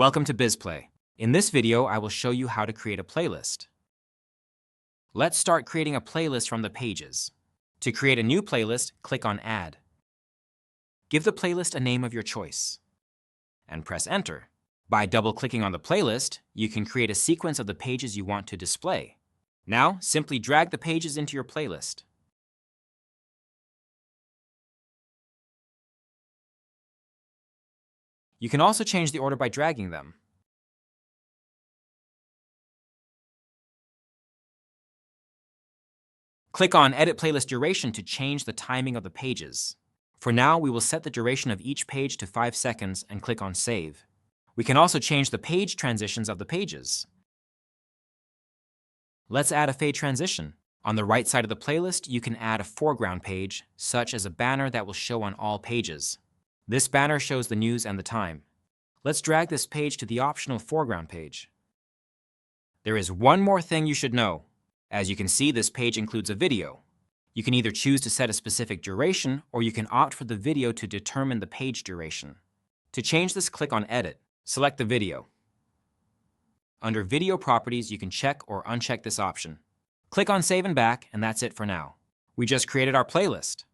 Welcome to Bizplay. In this video, I will show you how to create a playlist. Let's start creating a playlist from the pages. To create a new playlist, click on Add. Give the playlist a name of your choice, and press Enter. By double-clicking on the playlist, you can create a sequence of the pages you want to display. Now, simply drag the pages into your playlist. You can also change the order by dragging them. Click on Edit Playlist Duration to change the timing of the pages. For now, we will set the duration of each page to 5 seconds and click on Save. We can also change the page transitions of the pages. Let's add a fade transition. On the right side of the playlist, you can add a foreground page, such as a banner that will show on all pages. This banner shows the news and the time. Let's drag this page to the optional foreground page. There is one more thing you should know. As you can see, this page includes a video. You can either choose to set a specific duration, or you can opt for the video to determine the page duration. To change this, click on Edit. Select the video. Under Video Properties, you can check or uncheck this option. Click on Save and Back, and that's it for now. We just created our playlist.